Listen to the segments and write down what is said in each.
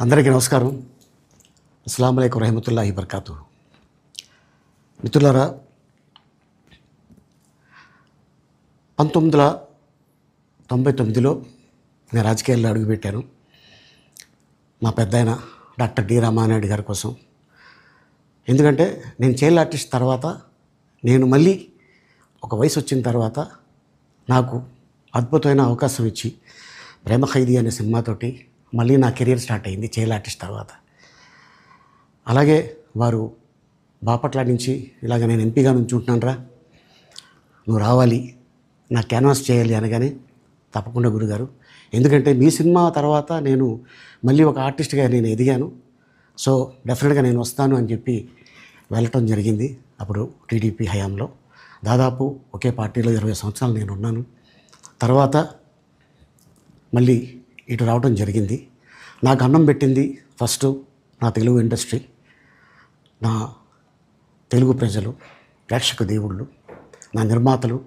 అందరికీ నమస్కారం. అస్సలాము అలైకుం రహమతుల్లాహి బర్కాతు. మిత్రులారా, 1999లో నేను రాజకీయాల్లో అడుగుపెట్టాను. మా పెద్దాయన డాక్టర్ డి రామానాయుడు గారి కోసం. ఎందుకంటే నేను చైల్డ్ ఆర్టిస్ట్ తర్వాత నేను మళ్ళీ ఒక వయసు వచ్చిన తర్వాత నాకు అద్భుతమైన అవకాశం ఇచ్చి ప్రేమ ఖైదీ అనే సినిమాతోటి మళ్ళీ నా కెరీర్ స్టార్ట్ అయింది చైల్డ్ ఆర్టిస్ట్ తర్వాత. అలాగే వారు బాపట్ల నుంచి ఇలాగ నేను ఎంపీగా నుంచుంటున్నాను రా, నువ్వు రావాలి, నా క్యాన్వాస్ చేయాలి అనగానే తప్పకుండా గురుగారు, ఎందుకంటే మీ సినిమా తర్వాత నేను మళ్ళీ ఒక ఆర్టిస్ట్గా నేను ఎదిగాను, సో డెఫినెట్గా నేను వస్తాను అని చెప్పి వెళ్ళటం జరిగింది. అప్పుడు టీడీపీ హయాంలో దాదాపు ఒకే పార్టీలో 20 సంవత్సరాలు నేను ఉన్నాను. తర్వాత మళ్ళీ ఇటు రావడం జరిగింది. నాకు అన్నం పెట్టింది ఫస్ట్ నా తెలుగు ఇండస్ట్రీ, నా తెలుగు ప్రజలు, ప్రేక్షక దేవుళ్ళు, నా నిర్మాతలు,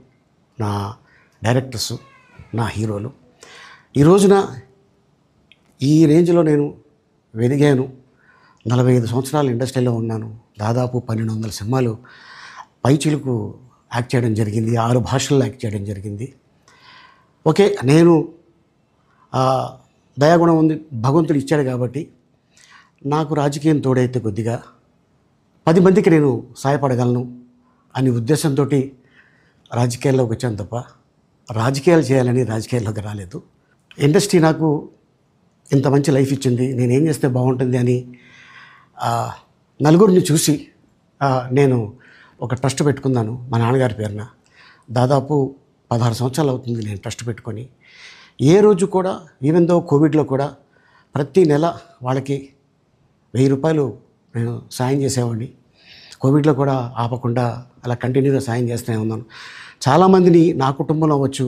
నా డైరెక్టర్సు, నా హీరోలు. ఈ రోజున ఈ రేంజ్లో నేను వెదిగాను. 45 సంవత్సరాలు ఇండస్ట్రీలో ఉన్నాను. దాదాపు 1200 సినిమాలు పైచిలకు యాక్ట్ చేయడం జరిగింది. 6 భాషల్లో యాక్ట్ చేయడం జరిగింది. ఓకే, నేను దయాగుణం ఉంది, భగవంతుడు ఇచ్చాడు కాబట్టి నాకు రాజకీయం తోడైతే కొద్దిగా 10 మందికి నేను సహాయపడగలను అనే ఉద్దేశంతో రాజకీయాల్లోకి వచ్చాను తప్ప రాజకీయాలు చేయాలని రాజకీయాల్లోకి రాలేదు. ఇండస్ట్రీ నాకు ఇంత మంచి లైఫ్ ఇచ్చింది, నేనేం చేస్తే బాగుంటుంది అని నలుగురిని చూసి నేను ఒక ట్రస్ట్ పెట్టుకున్నాను మా నాన్నగారి పేరున. దాదాపు 16 సంవత్సరాలు అవుతుంది నేను ట్రస్ట్ పెట్టుకొని. ఏ రోజు కూడా, ఈవెన్ దో కోవిడ్లో కూడా ప్రతి నెల వాళ్ళకి 1000 రూపాయలు నేను సాయం చేసేవాడిని. కోవిడ్లో కూడా ఆపకుండా అలా కంటిన్యూగా సాయం చేస్తూనే ఉన్నాను. చాలామందిని నా కుటుంబంలో అవ్వచ్చు,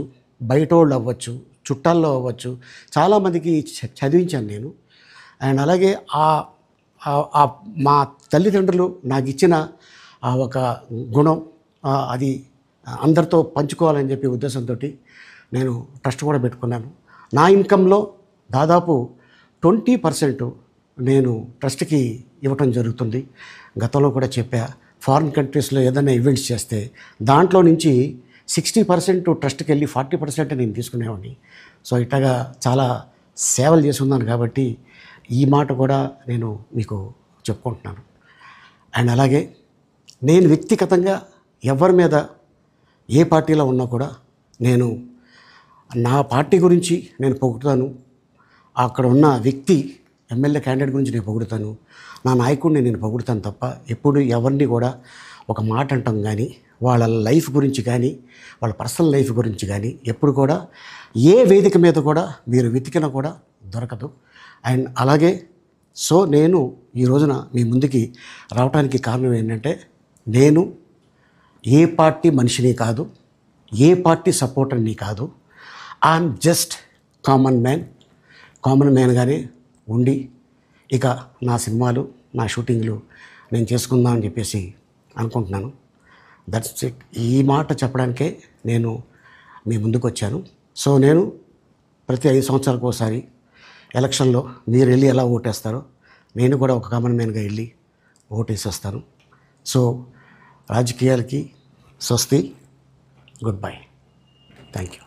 బయట వాళ్ళు అవ్వచ్చు, చుట్టాల్లో అవ్వచ్చు, చాలామందికి చదివించాను నేను. అండ్ అలాగే మా తల్లిదండ్రులు నాకు ఇచ్చిన ఒక గుణం అది అందరితో పంచుకోవాలని చెప్పి ఉద్దేశంతో నేను ట్రస్ట్ కూడా పెట్టుకున్నాను. నా ఇన్కంలో దాదాపు 20% నేను ట్రస్ట్కి ఇవ్వటం జరుగుతుంది. గతంలో కూడా చెప్పా, ఫారిన్ కంట్రీస్లో ఏదైనా ఈవెంట్స్ చేస్తే దాంట్లో నుంచి 60% ట్రస్ట్కి వెళ్ళి 40% నేను తీసుకునేవాడిని. సో ఇట్లాగా చాలా సేవలు చేసి ఉన్నాను కాబట్టి ఈ మాట కూడా నేను మీకు చెప్పుకుంటున్నాను. అండ్ అలాగే నేను వ్యక్తిగతంగా ఎవరి మీద ఏ పార్టీలో ఉన్నా కూడా నేను నా పార్టీ గురించి నేను పొగుడుతాను, అక్కడ ఉన్న వ్యక్తి ఎమ్మెల్యే క్యాండిడేట్ గురించి నేను పొగుడుతాను, నా నాయకుడిని నేను పొగుడుతాను తప్ప ఎప్పుడు ఎవరిని కూడా ఒక మాట అంటాం కానీ వాళ్ళ లైఫ్ గురించి కానీ వాళ్ళ పర్సనల్ లైఫ్ గురించి కానీ ఎప్పుడు కూడా ఏ వేదిక మీద కూడా మీరు వెతికినా కూడా దొరకదు. అండ్ అలాగే సో నేను ఈ రోజున మీ ముందుకి రావడానికి కారణం ఏంటంటే, నేను ఏ పార్టీ మనిషిని కాదు, ఏ పార్టీ సపోర్టర్ని కాదు, ఐఎమ్ జస్ట్ కామన్ మ్యాన్గానే ఉండి ఇక నా సినిమాలు, నా షూటింగ్లు నేను చేసుకుందాం అని చెప్పేసి అనుకుంటున్నాను. That's it. ఈ మాట చెప్పడానికే నేను మీ ముందుకు వచ్చాను. సో నేను ప్రతి 5 సంవత్సరాలకు ఒకసారి ఎలక్షన్లో మీరు వెళ్ళి ఎలా ఓటేస్తారో నేను కూడా ఒక కామన్ మ్యాన్గా వెళ్ళి ఓటేసి వస్తాను. సో రాజకీయాలకి స్వస్తి, గుడ్ బై, థ్యాంక్ యూ.